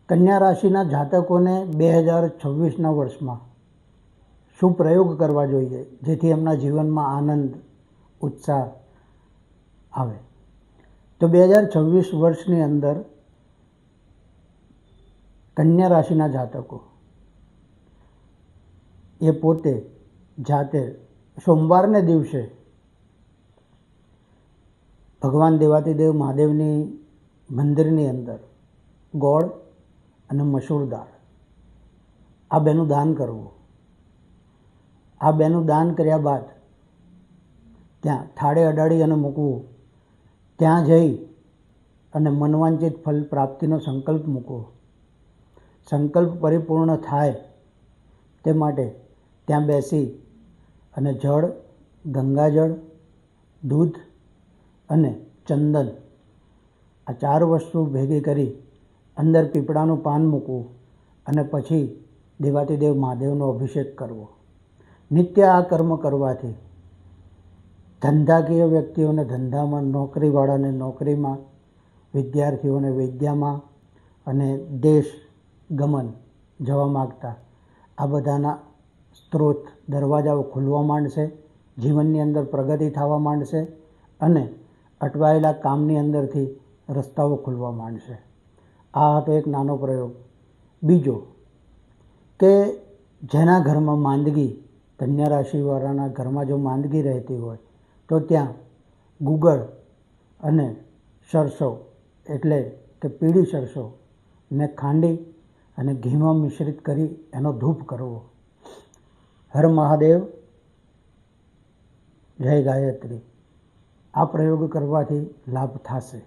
કન્યા રાશિના જાતકોને 2026ના વર્ષમાં શું પ્રયોગ કરવા જોઈએ જેથી એમના જીવનમાં આનંદ ઉત્સાહ આવે? તો 2026 વર્ષની અંદર કન્યા રાશિના જાતકો એ પોતે જાતે સોમવારને દિવસે ભગવાન દેવાતીદેવ મહાદેવની મંદિરની અંદર ગોળ અને મસૂર દાળ આ બેનું દાન કરવું. આ બેનું દાન કર્યા બાદ ત્યાં થાળે અડાડી અને મૂકવું. ત્યાં જઈ અને મનવાંચિત ફલ પ્રાપ્તિનો સંકલ્પ મૂકવો. સંકલ્પ પરિપૂર્ણ થાય તે માટે ત્યાં બેસી અને જળ, ગંગાજળ, દૂધ અને ચંદન આ 4 વસ્તુ ભેગી કરી અંદર પીપળાનું પાન મૂકવું અને પછી દેવાતીદેવ મહાદેવનો અભિષેક કરવો. નિત્ય આ કર્મ કરવાથી ધંધાકીય વ્યક્તિઓને ધંધામાં, નોકરીવાળાને નોકરીમાં, વિદ્યાર્થીઓને વિદ્યામાં અને દેશ ગમન જવા માગતા આ બધાના સ્ત્રોત દરવાજાઓ ખુલવા માંડશે. જીવનની અંદર પ્રગતિ થવા માંડશે અને અટવાયેલા કામની અંદરથી રસ્તાઓ ખુલવા માંડશે. આ હતો એક નાનો પ્રયોગ. બીજો કે જેના ઘરમાં માંદગી, કન્યા રાશિવાળાના ઘરમાં જો માંદગી રહેતી હોય તો ત્યાં ગુગળ અને સરસો એટલે કે પીળી સરસો ને ખાંડી અને ઘીમાં મિશ્રિત કરી એનો ધૂપ કરવો. હર મહાદેવ, જય ગાયત્રી. આ પ્રયોગ કરવાથી લાભ થશે.